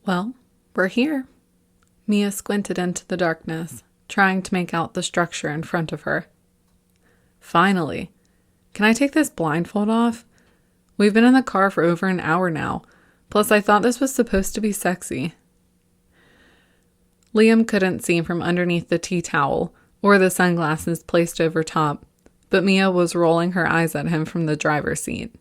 Well, we're here. Mia squinted into the darkness, trying to make out the structure in front of her. Finally. Can I take this blindfold off? We've been in the car for over an hour now. Plus, I thought this was supposed to be sexy. Liam couldn't see from underneath the tea towel or the sunglasses placed over top, but Mia was rolling her eyes at him from the driver's seat.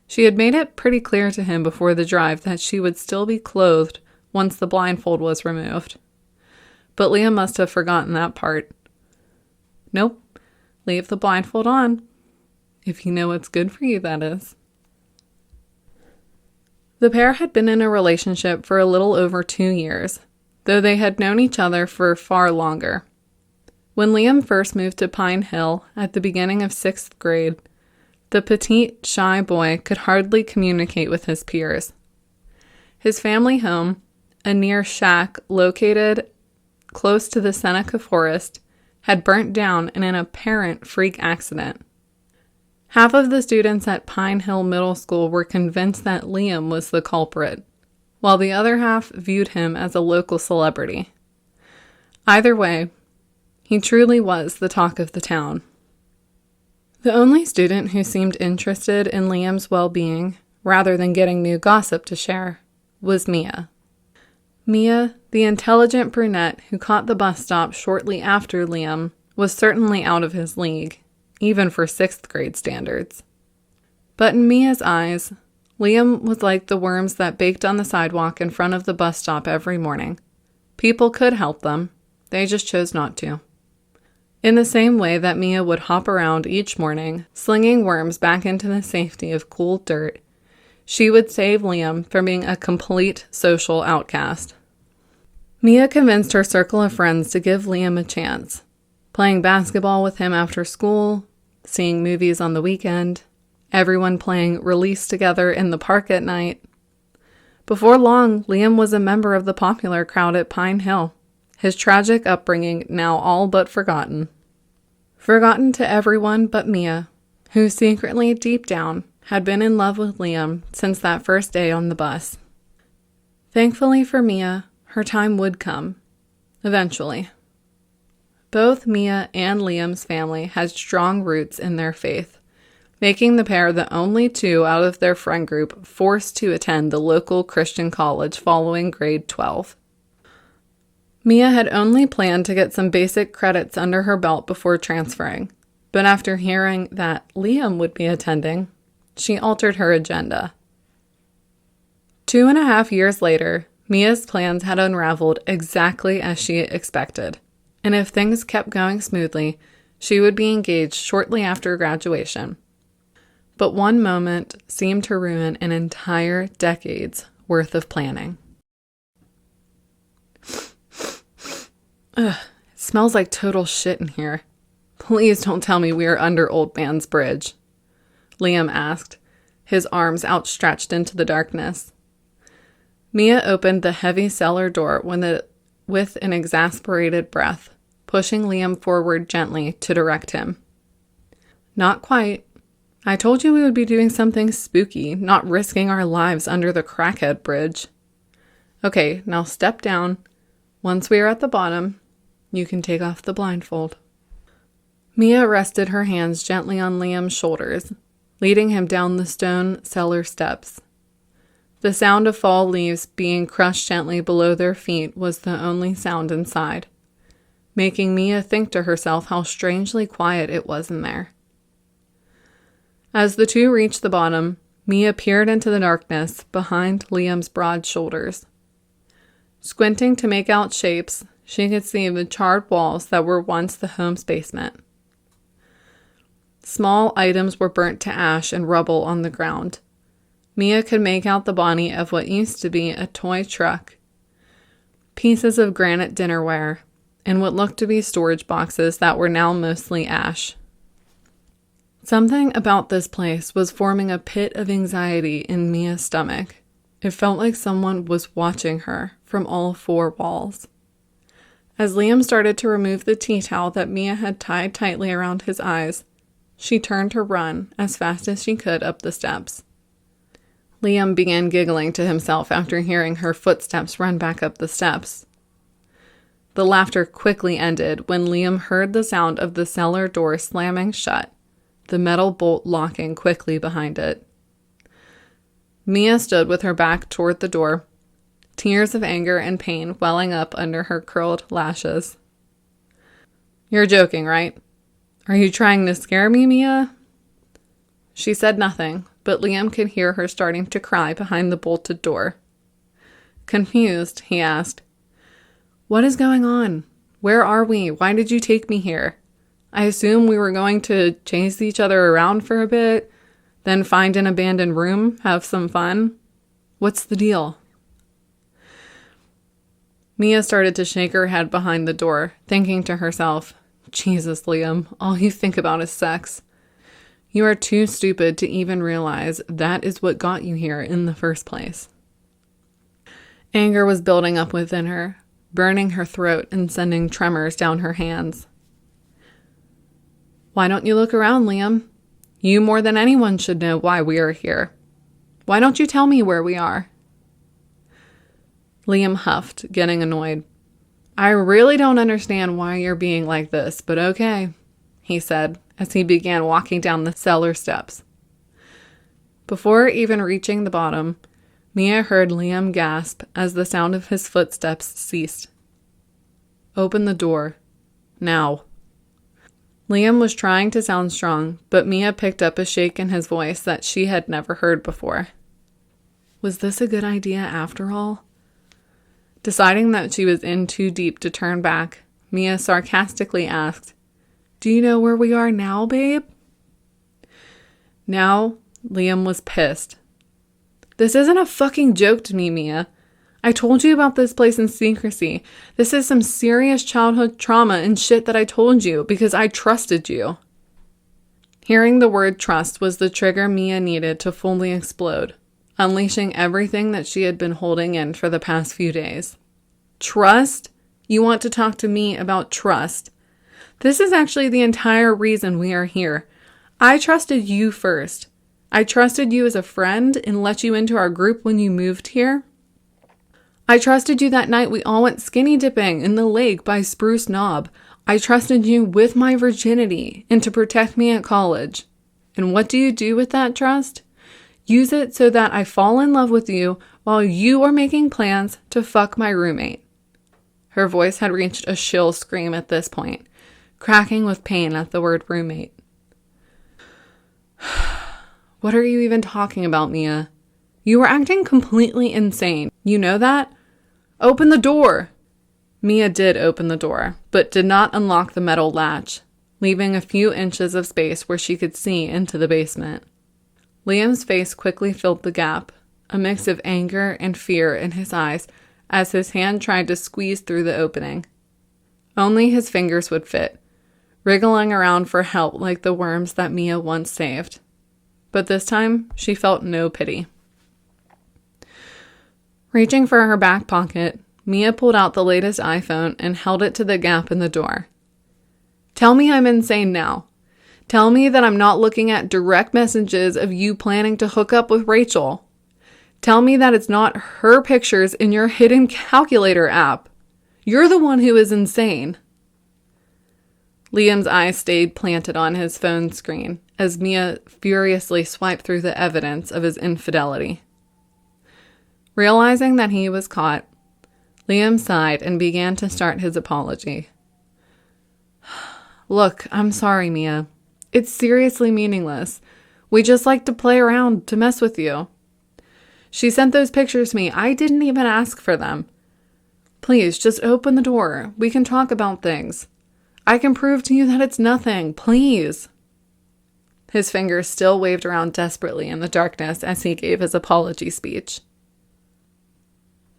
She had made it pretty clear to him before the drive that she would still be clothed once the blindfold was removed. But Liam must have forgotten that part. Nope, leave the blindfold on. If you know what's good for you, that is. The pair had been in a relationship for a little over 2 years, though they had known each other for far longer. When Liam first moved to Pine Hill at the beginning of 6th grade, the petite, shy boy could hardly communicate with his peers. His family home, a near shack located close to the Seneca Forest, had burnt down in an apparent freak accident. Half of the students at Pine Hill Middle School were convinced that Liam was the culprit, while the other half viewed him as a local celebrity. Either way, he truly was the talk of the town. The only student who seemed interested in Liam's well-being, rather than getting new gossip to share, was Mia. Mia, the intelligent brunette who caught the bus stop shortly after Liam, was certainly out of his league, even for 6th grade standards. But in Mia's eyes, Liam was like the worms that baked on the sidewalk in front of the bus stop every morning. People could help them, they just chose not to. In the same way that Mia would hop around each morning, slinging worms back into the safety of cool dirt, she would save Liam from being a complete social outcast. Mia convinced her circle of friends to give Liam a chance, playing basketball with him after school, seeing movies on the weekend, everyone playing Release together in the park at night. Before long, Liam was a member of the popular crowd at Pine Hill, his tragic upbringing now all but forgotten. Forgotten to everyone but Mia, who secretly, deep down, had been in love with Liam since that first day on the bus. Thankfully for Mia, her time would come, eventually. Both Mia and Liam's family had strong roots in their faith, making the pair the only two out of their friend group forced to attend the local Christian college following grade 12. Mia had only planned to get some basic credits under her belt before transferring, but after hearing that Liam would be attending, she altered her agenda. 2.5 years later, Mia's plans had unraveled exactly as she expected, and if things kept going smoothly, she would be engaged shortly after graduation. But one moment seemed to ruin an entire decade's worth of planning. Ugh, it smells like total shit in here. Please don't tell me we are under Old Man's Bridge, Liam asked, his arms outstretched into the darkness. Mia opened the heavy cellar door with an exasperated breath, pushing Liam forward gently to direct him. Not quite. I told you we would be doing something spooky, not risking our lives under the crackhead bridge. Okay, now step down. Once we are at the bottom, you can take off the blindfold. Mia rested her hands gently on Liam's shoulders, leading him down the stone cellar steps. The sound of fall leaves being crushed gently below their feet was the only sound inside, making Mia think to herself how strangely quiet it was in there. As the two reached the bottom, Mia peered into the darkness behind Liam's broad shoulders. Squinting to make out shapes, she could see the charred walls that were once the home's basement. Small items were burnt to ash and rubble on the ground. Mia could make out the body of what used to be a toy truck, pieces of granite dinnerware, and what looked to be storage boxes that were now mostly ash. Something about this place was forming a pit of anxiety in Mia's stomach. It felt like someone was watching her from all 4 walls. As Liam started to remove the tea towel that Mia had tied tightly around his eyes, she turned to run as fast as she could up the steps. Liam began giggling to himself after hearing her footsteps run back up the steps. The laughter quickly ended when Liam heard the sound of the cellar door slamming shut, the metal bolt locking quickly behind it. Mia stood with her back toward the door, tears of anger and pain welling up under her curled lashes. "You're joking, right? Are you trying to scare me, Mia?" She said nothing, but Liam could hear her starting to cry behind the bolted door. Confused, he asked, "What is going on? Where are we? Why did you take me here? I assume we were going to chase each other around for a bit, then find an abandoned room, have some fun. What's the deal?" Mia started to shake her head behind the door, thinking to herself, "Jesus, Liam, all you think about is sex. You are too stupid to even realize that is what got you here in the first place." Anger was building up within her, burning her throat and sending tremors down her hands. "Why don't you look around, Liam? You more than anyone should know why we are here. Why don't you tell me where we are?" Liam huffed, getting annoyed. "I really don't understand why you're being like this, but okay," he said as he began walking down the cellar steps. Before even reaching the bottom, Mia heard Liam gasp as the sound of his footsteps ceased. "Open the door. Now." Liam was trying to sound strong, but Mia picked up a shake in his voice that she had never heard before. Was this a good idea after all? Deciding that she was in too deep to turn back, Mia sarcastically asked, "Do you know where we are now, babe?" Now, Liam was pissed. "This isn't a fucking joke to me, Mia. I told you about this place in secrecy. This is some serious childhood trauma and shit that I told you because I trusted you." Hearing the word trust was the trigger Mia needed to fully explode, unleashing everything that she had been holding in for the past few days. "Trust? You want to talk to me about trust? This is actually the entire reason we are here. I trusted you first. I trusted you as a friend and let you into our group when you moved here. I trusted you that night we all went skinny dipping in the lake by Spruce Knob. I trusted you with my virginity and to protect me at college. And what do you do with that trust? Use it so that I fall in love with you while you are making plans to fuck my roommate." Her voice had reached a shrill scream at this point, cracking with pain at the word roommate. "What are you even talking about, Mia? You were acting completely insane. You know that? Open the door!" Mia did open the door, but did not unlock the metal latch, leaving a few inches of space where she could see into the basement. Liam's face quickly filled the gap, a mix of anger and fear in his eyes as his hand tried to squeeze through the opening. Only his fingers would fit, wriggling around for help like the worms that Mia once saved. But this time, she felt no pity. Reaching for her back pocket, Mia pulled out the latest iPhone and held it to the gap in the door. "Tell me I'm insane now. Tell me that I'm not looking at direct messages of you planning to hook up with Rachel. Tell me that it's not her pictures in your hidden calculator app. You're the one who is insane." Liam's eyes stayed planted on his phone screen as Mia furiously swiped through the evidence of his infidelity. Realizing that he was caught, Liam sighed and began to start his apology. "Look, I'm sorry, Mia. It's seriously meaningless. We just like to play around to mess with you. She sent those pictures to me. I didn't even ask for them. Please, just open the door. We can talk about things. I can prove to you that it's nothing. Please." His fingers still waved around desperately in the darkness as he gave his apology speech.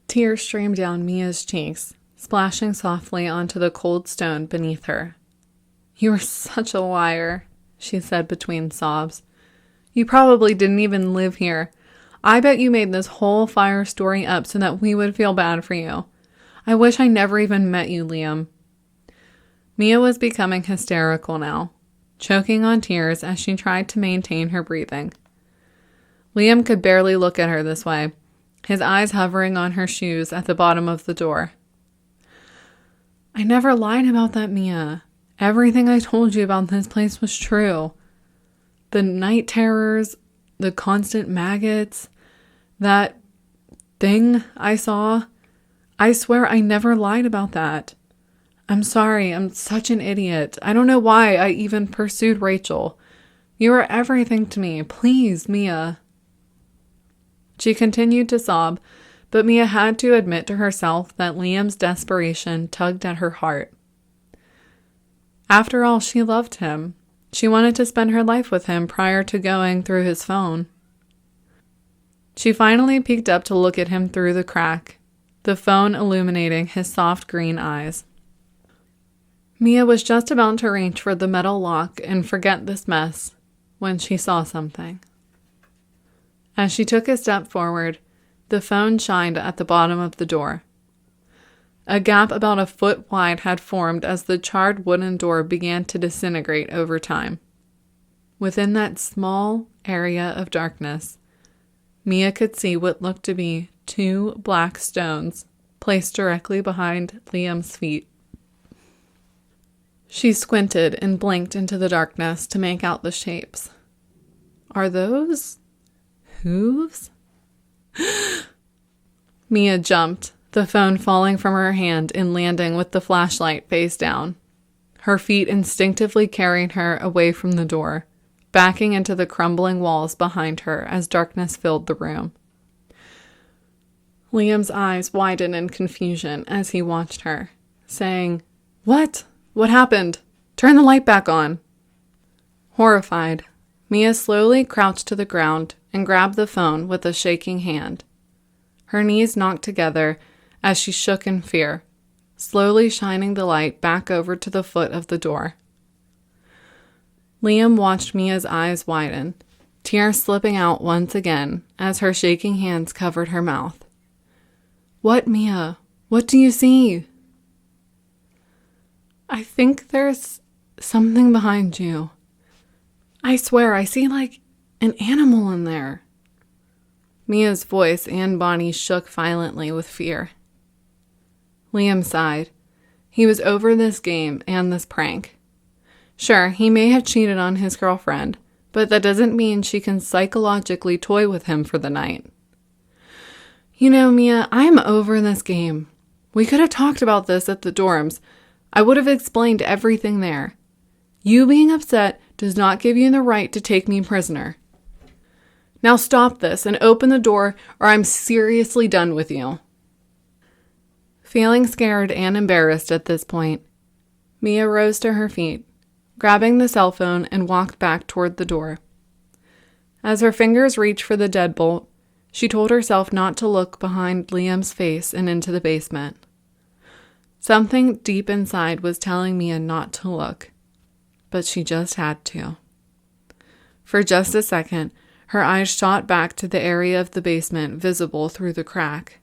Tears streamed down Mia's cheeks, splashing softly onto the cold stone beneath her. "You are such a liar," she said between sobs. "You probably didn't even live here. I bet you made this whole fire story up so that we would feel bad for you. I wish I never even met you, Liam." Mia was becoming hysterical now, choking on tears as she tried to maintain her breathing. Liam could barely look at her this way, his eyes hovering on her shoes at the bottom of the door. I never lied about that, Mia. Everything I told you about this place was true. The night terrors, the constant maggots, that thing I saw. I swear I never lied about that. I'm sorry, I'm such an idiot. I don't know why I even pursued Rachel. You are everything to me. Please, Mia. She continued to sob, but Mia had to admit to herself that Liam's desperation tugged at her heart. After all, she loved him. She wanted to spend her life with him prior to going through his phone. She finally peeked up to look at him through the crack, the phone illuminating his soft green eyes. Mia was just about to reach for the metal lock and forget this mess when she saw something. As she took a step forward, the phone shined at the bottom of the door. A gap about a foot wide had formed as the charred wooden door began to disintegrate over time. Within that small area of darkness, Mia could see what looked to be 2 black stones placed directly behind Liam's feet. She squinted and blinked into the darkness to make out the shapes. Are those hooves? Mia jumped, the phone falling from her hand and landing with the flashlight face down. Her feet instinctively carried her away from the door, backing into the crumbling walls behind her as darkness filled the room. Liam's eyes widened in confusion as he watched her, saying, "What? What happened? Turn the light back on." Horrified, Mia slowly crouched to the ground and grabbed the phone with a shaking hand. Her knees knocked together as she shook in fear, slowly shining the light back over to the foot of the door. Liam watched Mia's eyes widen, tears slipping out once again as her shaking hands covered her mouth. "What, Mia? What do you see?" "I think there's something behind you. I swear I see like an animal in there." Mia's voice and body shook violently with fear. Liam sighed. He was over this game and this prank. Sure, he may have cheated on his girlfriend, but that doesn't mean she can psychologically toy with him for the night. "You know, Mia, I'm over this game. We could have talked about this at the dorms. I would have explained everything there. You being upset does not give you the right to take me prisoner. Now stop this and open the door, or I'm seriously done with you." Feeling scared and embarrassed at this point, Mia rose to her feet, grabbing the cell phone and walked back toward the door. As her fingers reached for the deadbolt, she told herself not to look behind Liam's face and into the basement. Something deep inside was telling Mia not to look, but she just had to. For just a second, her eyes shot back to the area of the basement visible through the crack.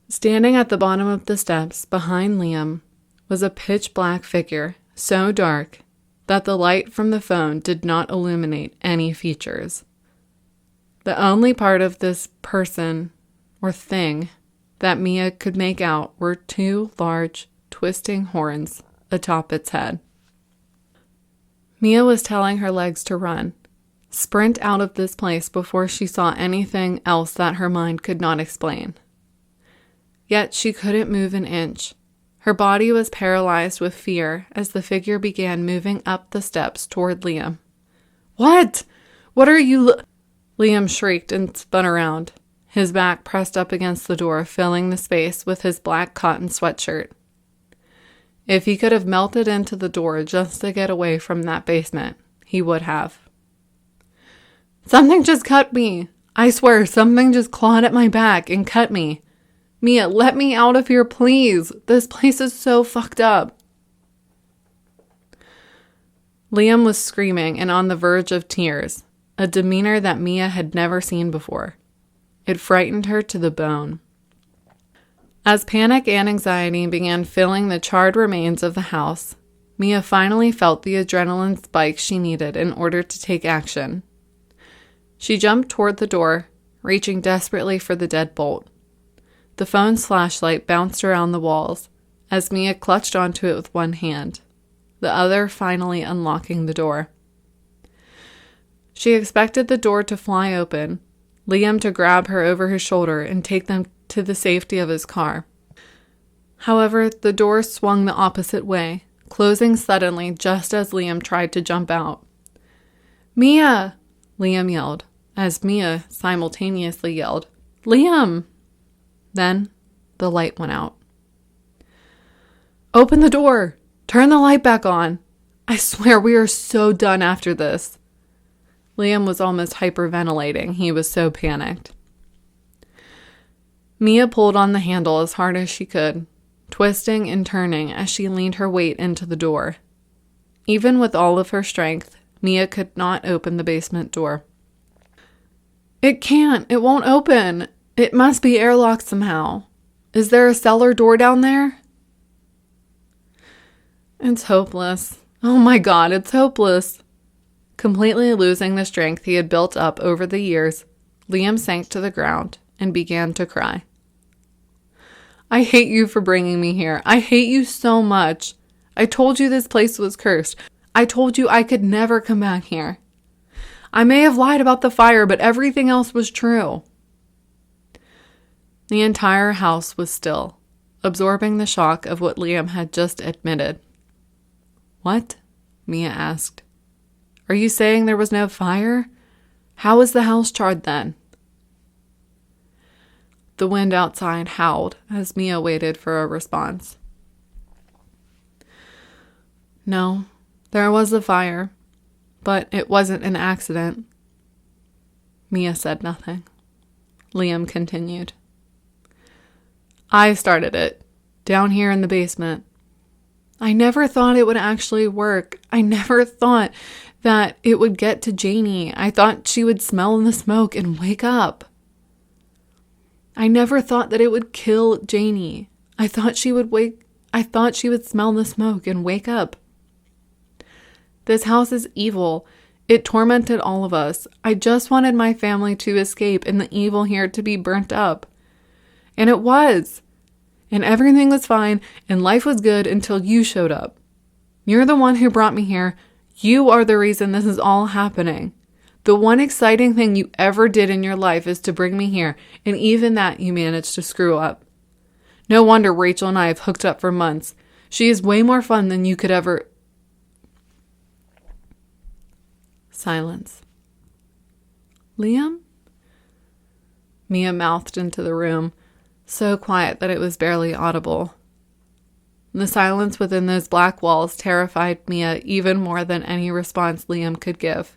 Standing at the bottom of the steps behind Liam was a pitch-black figure so dark that the light from the phone did not illuminate any features. The only part of this person or thing that Mia could make out were 2 large, twisting horns atop its head. Mia was telling her legs to run, sprint out of this place before she saw anything else that her mind could not explain. Yet she couldn't move an inch. Her body was paralyzed with fear as the figure began moving up the steps toward Liam. "What? What are you Liam shrieked and spun around, his back pressed up against the door, filling the space with his black cotton sweatshirt. If he could have melted into the door just to get away from that basement, he would have. "Something just cut me. I swear, something just clawed at my back and cut me. Mia, let me out of here, please. This place is so fucked up." Liam was screaming and on the verge of tears, a demeanor that Mia had never seen before. It frightened her to the bone. As panic and anxiety began filling the charred remains of the house, Mia finally felt the adrenaline spike she needed in order to take action. She jumped toward the door, reaching desperately for the deadbolt. The phone's flashlight bounced around the walls as Mia clutched onto it with one hand, the other finally unlocking the door. She expected the door to fly open, Liam to grab her over his shoulder and take them to the safety of his car. However, the door swung the opposite way, closing suddenly just as Liam tried to jump out. "Mia!" Liam yelled, as Mia simultaneously yelled, "Liam!" Then, the light went out. "Open the door! Turn the light back on! I swear we are so done after this." Liam was almost hyperventilating. He was so panicked. Mia pulled on the handle as hard as she could, twisting and turning as she leaned her weight into the door. Even with all of her strength, Mia could not open the basement door. "It can't. It won't open. It must be airlocked somehow. Is there a cellar door down there?" It's hopeless. Oh my God, it's hopeless. Completely losing the strength he had built up over the years, Liam sank to the ground and began to cry. "I hate you for bringing me here. I hate you so much. I told you this place was cursed. I told you I could never come back here. I may have lied about the fire, but everything else was true." The entire house was still, absorbing the shock of what Liam had just admitted. "What?" Mia asked. "Are you saying there was no fire? How was the house charred then?" The wind outside howled as Mia waited for a response. "No, there was a fire, but it wasn't an accident." Mia said nothing. Liam continued. "I started it, down here in the basement. I never thought it would actually work. I never thought that it would get to Janie. I thought she would smell the smoke and wake up. I never thought that it would kill Janie. I thought she would smell the smoke and wake up. This house is evil. It tormented all of us. I just wanted my family to escape and the evil here to be burnt up. And it was. And everything was fine and life was good until you showed up. You're the one who brought me here. You are the reason this is all happening. The one exciting thing you ever did in your life is to bring me here, and even that you managed to screw up. No wonder Rachel and I have hooked up for months. She is way more fun than you could ever..." Silence. "Liam?" Mia mouthed into the room, so quiet that it was barely audible. The silence within those black walls terrified Mia even more than any response Liam could give.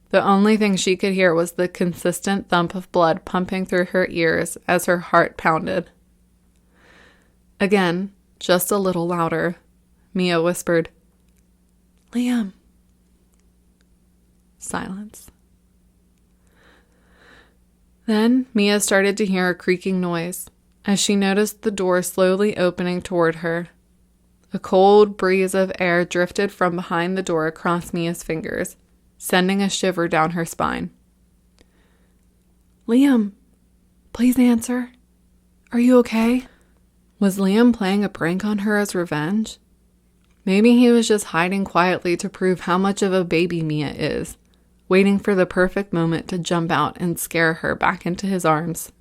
The only thing she could hear was the consistent thump of blood pumping through her ears as her heart pounded. Again, just a little louder, Mia whispered, "Liam." Silence. Then Mia started to hear a creaking noise as she noticed the door slowly opening toward her. A cold breeze of air drifted from behind the door across Mia's fingers, sending a shiver down her spine. "Liam, please answer. Are you okay?" Was Liam playing a prank on her as revenge? Maybe he was just hiding quietly to prove how much of a baby Mia is, waiting for the perfect moment to jump out and scare her back into his arms.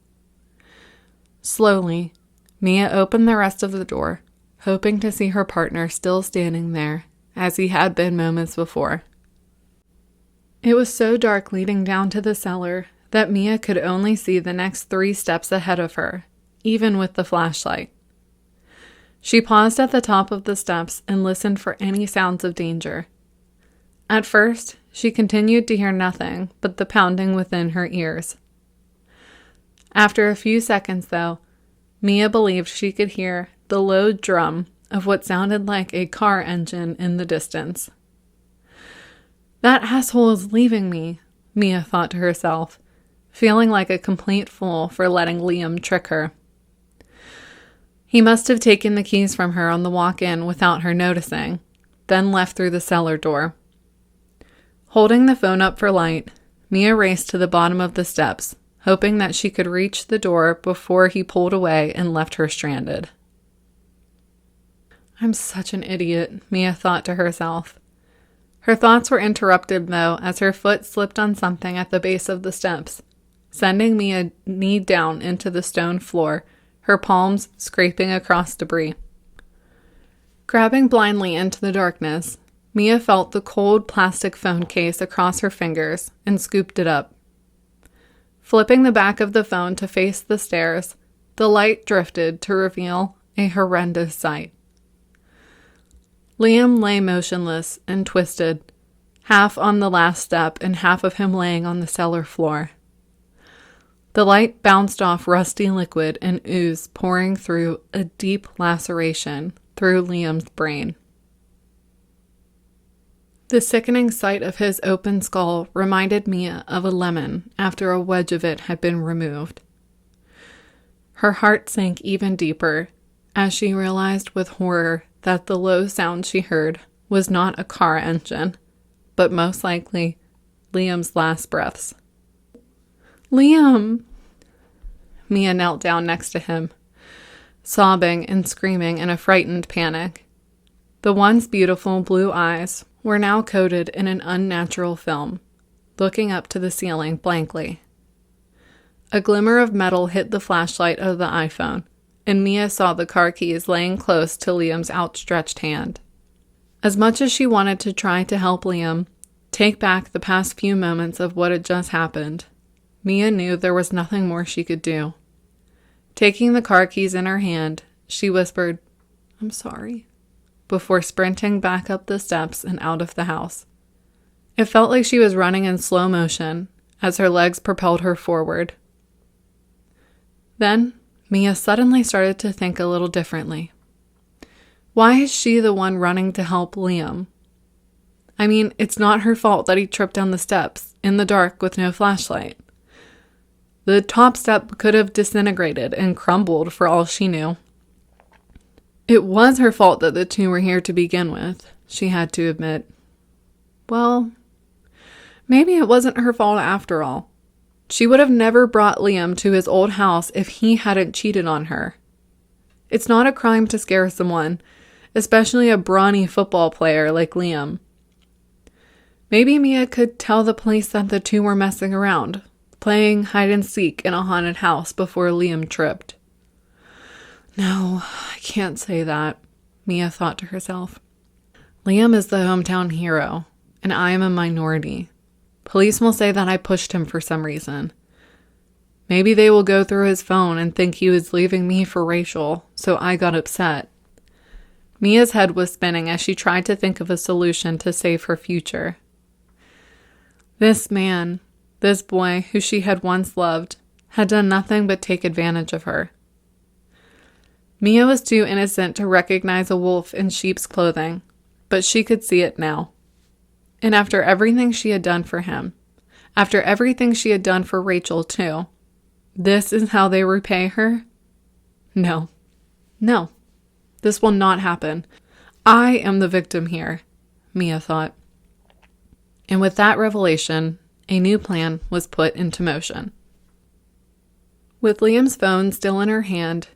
Slowly, Mia opened the rest of the door, hoping to see her partner still standing there, as he had been moments before. It was so dark leading down to the cellar that Mia could only see the next 3 steps ahead of her, even with the flashlight. She paused at the top of the steps and listened for any sounds of danger. At first, she continued to hear nothing but the pounding within her ears. After a few seconds, though, Mia believed she could hear the low drum of what sounded like a car engine in the distance. "That asshole is leaving me," Mia thought to herself, feeling like a complete fool for letting Liam trick her. He must have taken the keys from her on the walk-in without her noticing, then left through the cellar door. Holding the phone up for light, Mia raced to the bottom of the steps, hoping that she could reach the door before he pulled away and left her stranded. I'm such an idiot, Mia thought to herself. Her thoughts were interrupted, though, as her foot slipped on something at the base of the steps, sending Mia knee down into the stone floor, her palms scraping across debris. Grabbing blindly into the darkness, Mia felt the cold plastic phone case across her fingers and scooped it up. Flipping the back of the phone to face the stairs, the light drifted to reveal a horrendous sight. Liam lay motionless and twisted, half on the last step and half of him laying on the cellar floor. The light bounced off rusty liquid and ooze pouring through a deep laceration through Liam's brain. The sickening sight of his open skull reminded Mia of a lemon after a wedge of it had been removed. Her heart sank even deeper as she realized with horror that the low sound she heard was not a car engine, but most likely Liam's last breaths. Liam! Mia knelt down next to him, sobbing and screaming in a frightened panic. The once beautiful blue eyes were now coated in an unnatural film, looking up to the ceiling blankly. A glimmer of metal hit the flashlight of the iPhone, and Mia saw the car keys laying close to Liam's outstretched hand. As much as she wanted to try to help Liam take back the past few moments of what had just happened, Mia knew there was nothing more she could do. Taking the car keys in her hand, she whispered, "I'm sorry," before sprinting back up the steps and out of the house. It felt like she was running in slow motion as her legs propelled her forward. Then, Mia suddenly started to think a little differently. Why is she the one running to help Liam? I mean, it's not her fault that he tripped down the steps in the dark with no flashlight. The top step could have disintegrated and crumbled for all she knew. It was her fault that the two were here to begin with, she had to admit. Well, maybe it wasn't her fault after all. She would have never brought Liam to his old house if he hadn't cheated on her. It's not a crime to scare someone, especially a brawny football player like Liam. Maybe Mia could tell the police that the two were messing around, playing hide and seek in a haunted house before Liam tripped. No, I can't say that, Mia thought to herself. Liam is the hometown hero, and I am a minority. Police will say that I pushed him for some reason. Maybe they will go through his phone and think he was leaving me for Rachel, so I got upset. Mia's head was spinning as she tried to think of a solution to save her future. This man, this boy who she had once loved, had done nothing but take advantage of her. Mia was too innocent to recognize a wolf in sheep's clothing, but she could see it now. And after everything she had done for him, after everything she had done for Rachel too, this is how they repay her? No, this will not happen. I am the victim here, Mia thought. And with that revelation, a new plan was put into motion. With Liam's phone still in her hand,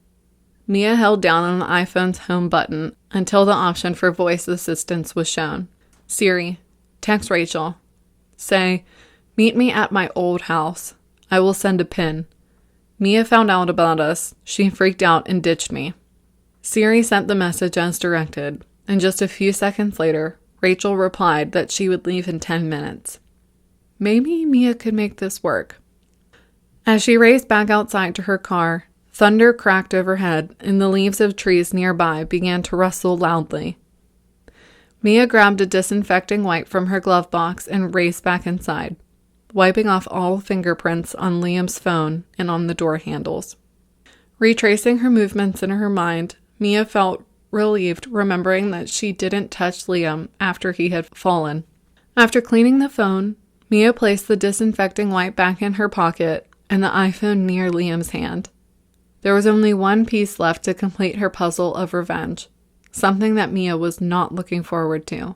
Mia held down on the iPhone's home button until the option for voice assistance was shown. Siri, text Rachel. Say, meet me at my old house. I will send a pin. Mia found out about us. She freaked out and ditched me. Siri sent the message as directed, and just a few seconds later, Rachel replied that she would leave in 10 minutes. Maybe Mia could make this work. As she raced back outside to her car, thunder cracked overhead, and the leaves of trees nearby began to rustle loudly. Mia grabbed a disinfecting wipe from her glove box and raced back inside, wiping off all fingerprints on Liam's phone and on the door handles. Retracing her movements in her mind, Mia felt relieved remembering that she didn't touch Liam after he had fallen. After cleaning the phone, Mia placed the disinfecting wipe back in her pocket and the iPhone near Liam's hand. There was only one piece left to complete her puzzle of revenge, something that Mia was not looking forward to.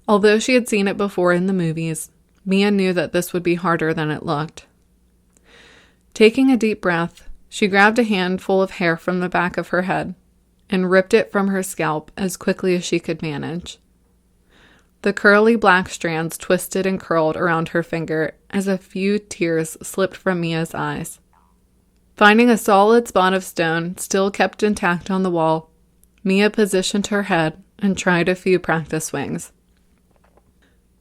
Although she had seen it before in the movies, Mia knew that this would be harder than it looked. Taking a deep breath, she grabbed a handful of hair from the back of her head and ripped it from her scalp as quickly as she could manage. The curly black strands twisted and curled around her finger as a few tears slipped from Mia's eyes. Finding a solid spot of stone still kept intact on the wall, Mia positioned her head and tried a few practice swings.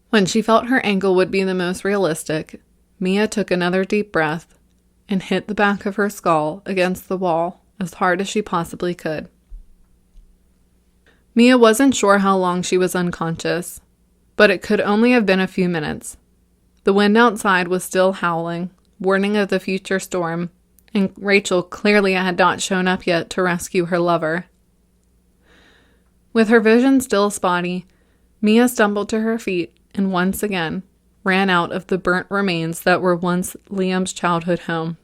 When she felt her angle would be the most realistic, Mia took another deep breath and hit the back of her skull against the wall as hard as she possibly could. Mia wasn't sure how long she was unconscious, but it could only have been a few minutes. The wind outside was still howling, warning of the future storm, and Rachel clearly had not shown up yet to rescue her lover. With her vision still spotty, Mia stumbled to her feet and once again ran out of the burnt remains that were once Liam's childhood home.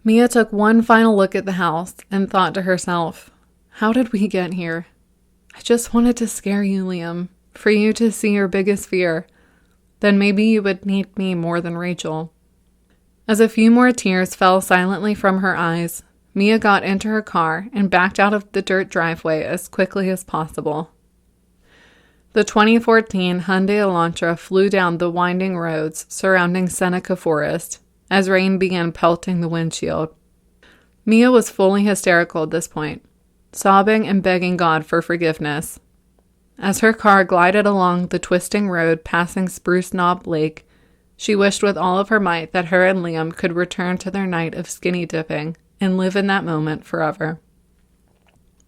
Mia took one final look at the house and thought to herself, "How did we get here? I just wanted to scare you, Liam, for you to see your biggest fear. Then maybe you would need me more than Rachel." As a few more tears fell silently from her eyes, Mia got into her car and backed out of the dirt driveway as quickly as possible. The 2014 Hyundai Elantra flew down the winding roads surrounding Seneca Forest as rain began pelting the windshield. Mia was fully hysterical at this point, sobbing and begging God for forgiveness. As her car glided along the twisting road passing Spruce Knob Lake, she wished with all of her might that her and Liam could return to their night of skinny dipping and live in that moment forever.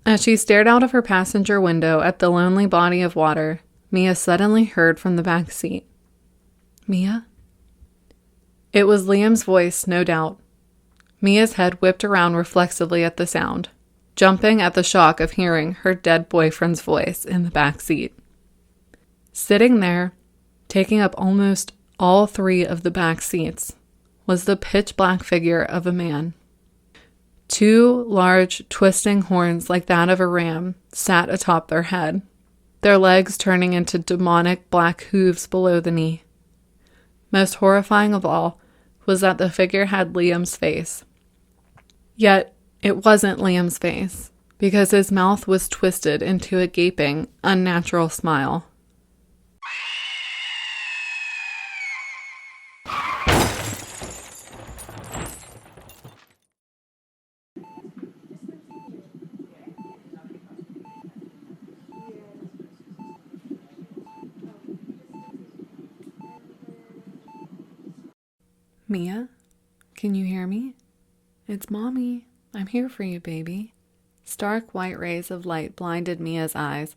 As she stared out of her passenger window at the lonely body of water, Mia suddenly heard from the back seat, "Mia?" It was Liam's voice, no doubt. Mia's head whipped around reflexively at the sound, jumping at the shock of hearing her dead boyfriend's voice in the back seat. Sitting there, taking up almost all three of the back seats, was the pitch-black figure of a man. Two large, twisting horns like that of a ram sat atop their head, their legs turning into demonic black hooves below the knee. Most horrifying of all was that the figure had Liam's face. Yet, it wasn't Liam's face, because his mouth was twisted into a gaping, unnatural smile. "Mia, can you hear me? It's Mommy. I'm here for you, baby." Stark white rays of light blinded Mia's eyes,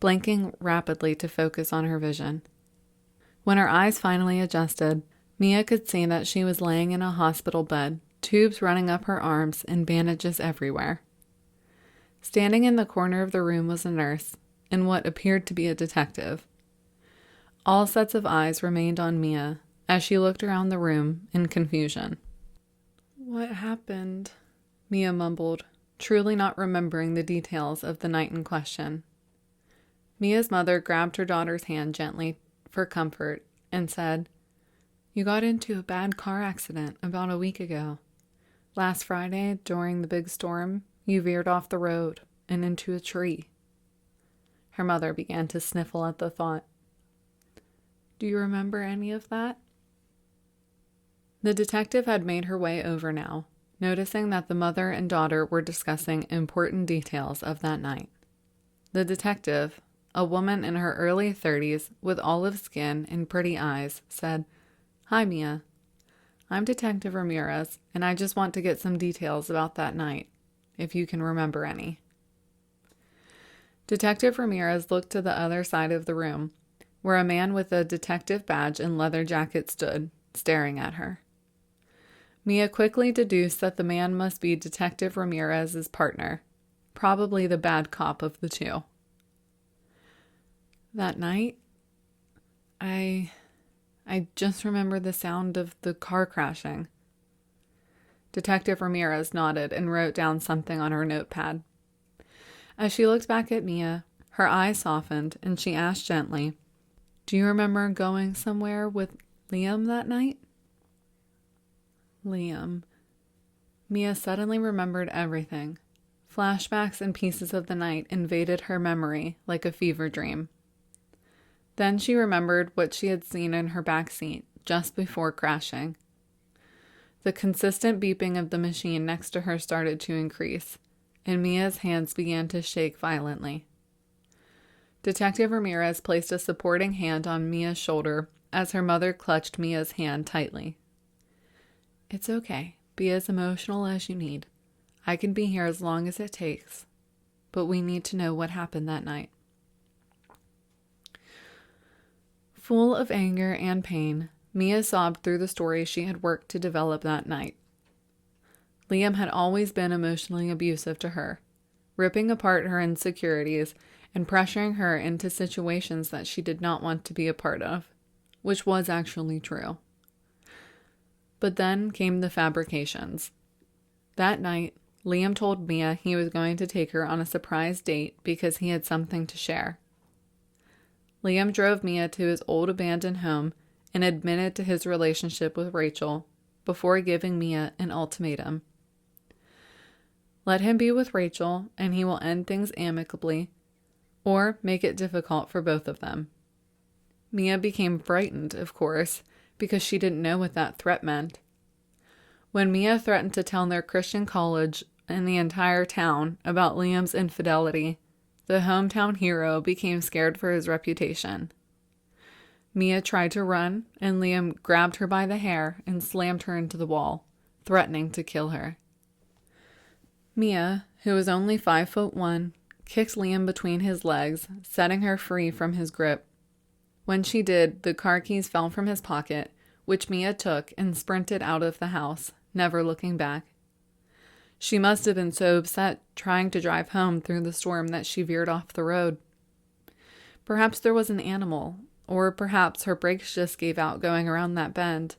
blinking rapidly to focus on her vision. When her eyes finally adjusted, Mia could see that she was laying in a hospital bed, tubes running up her arms and bandages everywhere. Standing in the corner of the room was a nurse, and what appeared to be a detective. All sets of eyes remained on Mia as she looked around the room in confusion. "What happened?" Mia mumbled, truly not remembering the details of the night in question. Mia's mother grabbed her daughter's hand gently for comfort and said, "You got into a bad car accident about a week ago. Last Friday, during the big storm, you veered off the road and into a tree." Her mother began to sniffle at the thought. "Do you remember any of that?" The detective had made her way over now, noticing that the mother and daughter were discussing important details of that night. The detective, a woman in her early 30s with olive skin and pretty eyes, said, "Hi, Mia. I'm Detective Ramirez, and I just want to get some details about that night, if you can remember any." Detective Ramirez looked to the other side of the room, where a man with a detective badge and leather jacket stood, staring at her. Mia quickly deduced that the man must be Detective Ramirez's partner, probably the bad cop of the two. "That night, I just remember the sound of the car crashing." Detective Ramirez nodded and wrote down something on her notepad. As she looked back at Mia, her eyes softened and she asked gently, Do you remember going somewhere with Liam that night? Liam. Mia suddenly remembered everything. Flashbacks and pieces of the night invaded her memory like a fever dream. Then she remembered what she had seen in her back seat just before crashing. The consistent beeping of the machine next to her started to increase, and Mia's hands began to shake violently. Detective Ramirez placed a supporting hand on Mia's shoulder as her mother clutched Mia's hand tightly. It's okay. Be as emotional as you need. I can be here as long as it takes, but we need to know what happened that night. Full of anger and pain, Mia sobbed through the story she had worked to develop that night. Liam had always been emotionally abusive to her, ripping apart her insecurities and pressuring her into situations that she did not want to be a part of, which was actually true. But then came the fabrications. That night, Liam told Mia he was going to take her on a surprise date because he had something to share. Liam drove Mia to his old abandoned home and admitted to his relationship with Rachel before giving Mia an ultimatum. Let him be with Rachel and he will end things amicably, or make it difficult for both of them. Mia became frightened, of course, because she didn't know what that threat meant. When Mia threatened to tell their Christian college and the entire town about Liam's infidelity, the hometown hero became scared for his reputation. Mia tried to run, and Liam grabbed her by the hair and slammed her into the wall, threatening to kill her. Mia, who was only 5'1", kicked Liam between his legs, setting her free from his grip. When she did, the car keys fell from his pocket, which Mia took and sprinted out of the house, never looking back. She must have been so upset trying to drive home through the storm that she veered off the road. Perhaps there was an animal, or perhaps her brakes just gave out going around that bend.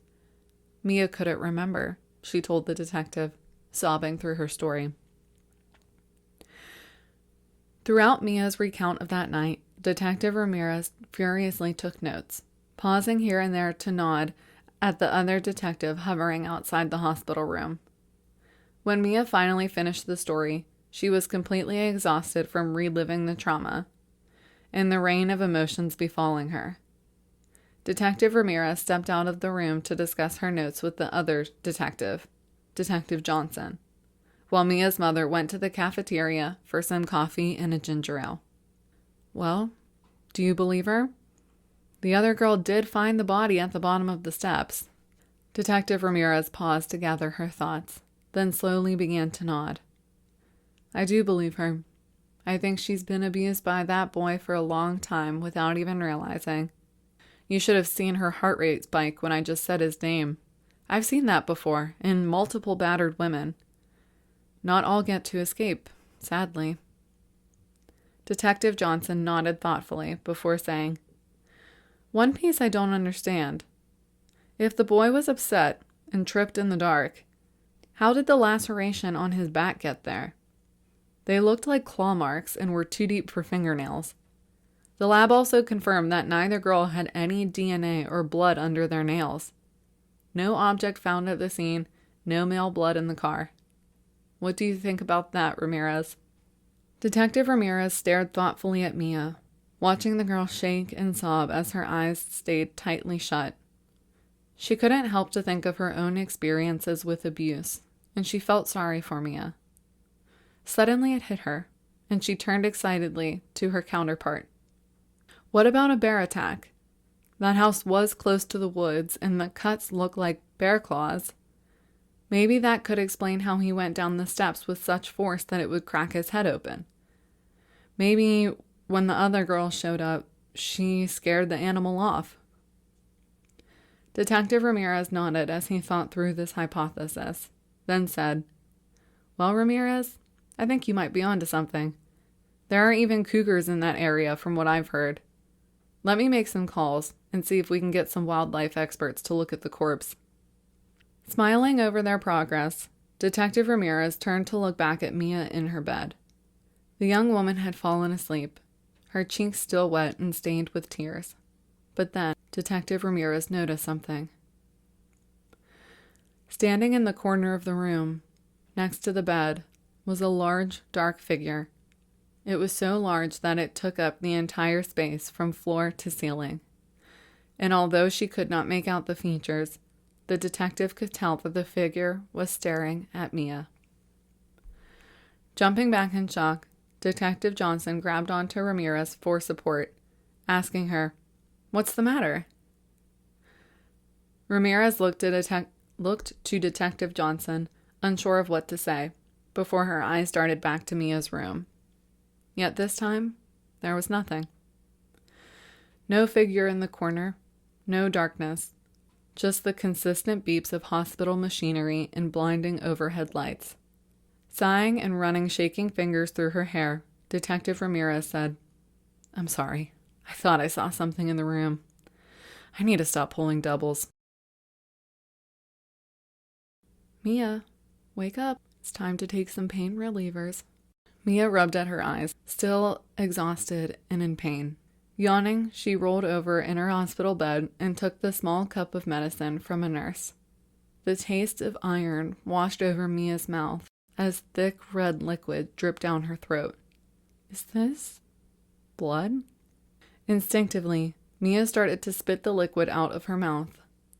Mia couldn't remember, she told the detective, sobbing through her story. Throughout Mia's recount of that night, Detective Ramirez furiously took notes, pausing here and there to nod at the other detective hovering outside the hospital room. When Mia finally finished the story, she was completely exhausted from reliving the trauma and the rain of emotions befalling her. Detective Ramirez stepped out of the room to discuss her notes with the other detective, Detective Johnson, while Mia's mother went to the cafeteria for some coffee and a ginger ale. Well, do you believe her? The other girl did find the body at the bottom of the steps. Detective Ramirez paused to gather her thoughts, then slowly began to nod. I do believe her. I think she's been abused by that boy for a long time without even realizing. You should have seen her heart rate spike when I just said his name. I've seen that before in multiple battered women. Not all get to escape, sadly. Detective Johnson nodded thoughtfully before saying, One piece I don't understand. If the boy was upset and tripped in the dark, how did the laceration on his back get there? They looked like claw marks and were too deep for fingernails. The lab also confirmed that neither girl had any DNA or blood under their nails. No object found at the scene, no male blood in the car. What do you think about that, Ramirez? Detective Ramirez stared thoughtfully at Mia, watching the girl shake and sob as her eyes stayed tightly shut. She couldn't help to think of her own experiences with abuse, and she felt sorry for Mia. Suddenly it hit her, and she turned excitedly to her counterpart. What about a bear attack? That house was close to the woods, and the cuts looked like bear claws. Maybe that could explain how he went down the steps with such force that it would crack his head open. Maybe when the other girl showed up, she scared the animal off. Detective Ramirez nodded as he thought through this hypothesis, then said, Well, Ramirez, I think you might be onto something. There are even cougars in that area from what I've heard. Let me make some calls and see if we can get some wildlife experts to look at the corpse. Smiling over their progress, Detective Ramirez turned to look back at Mia in her bed. The young woman had fallen asleep, her cheeks still wet and stained with tears. But then Detective Ramirez noticed something. Standing in the corner of the room, next to the bed, was a large, dark figure. It was so large that it took up the entire space from floor to ceiling. And although she could not make out the features, the detective could tell that the figure was staring at Mia. Jumping back in shock, Detective Johnson grabbed onto Ramirez for support, asking her, "What's the matter?" Ramirez looked to Detective Johnson, unsure of what to say, before her eyes darted back to Mia's room. Yet this time, there was nothing. No figure in the corner, no darkness, just the consistent beeps of hospital machinery and blinding overhead lights. Sighing and running shaking fingers through her hair, Detective Ramirez said, "I'm sorry. I thought I saw something in the room. I need to stop pulling doubles." "Mia, wake up. It's time to take some pain relievers." Mia rubbed at her eyes, still exhausted and in pain. Yawning, she rolled over in her hospital bed and took the small cup of medicine from a nurse. The taste of iron washed over Mia's mouth as thick red liquid dripped down her throat. "Is this blood?" Instinctively, Mia started to spit the liquid out of her mouth,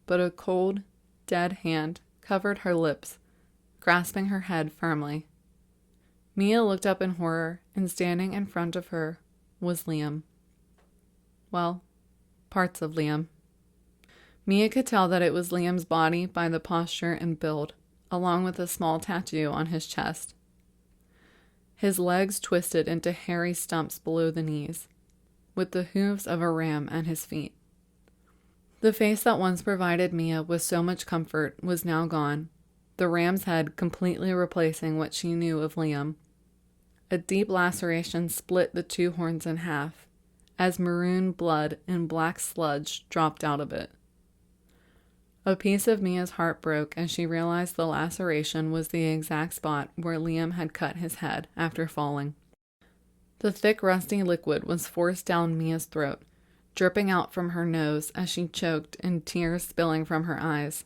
but a cold, dead hand covered her lips, grasping her head firmly. Mia looked up in horror, and standing in front of her was Liam. Well, parts of Liam. Mia could tell that it was Liam's body by the posture and build, along with a small tattoo on his chest. His legs twisted into hairy stumps below the knees, with the hooves of a ram at his feet. The face that once provided Mia with so much comfort was now gone, the ram's head completely replacing what she knew of Liam. A deep laceration split the two horns in half, as maroon blood and black sludge dropped out of it. A piece of Mia's heart broke as she realized the laceration was the exact spot where Liam had cut his head after falling. The thick, rusty liquid was forced down Mia's throat, dripping out from her nose as she choked and tears spilling from her eyes.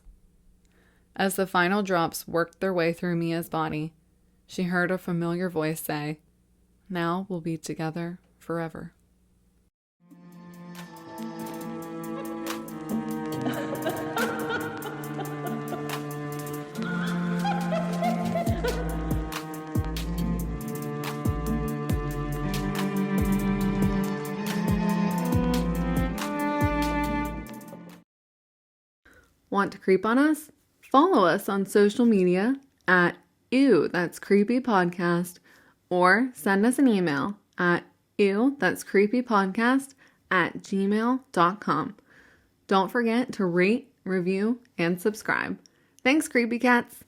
As the final drops worked their way through Mia's body, she heard a familiar voice say, "Now we'll be together forever." Want to creep on us? Follow us on social media at Ew, That's Creepy Podcast, or send us an email at ewthat'screepypodcast@gmail.com. Don't forget to rate, review, and subscribe. Thanks, creepy cats!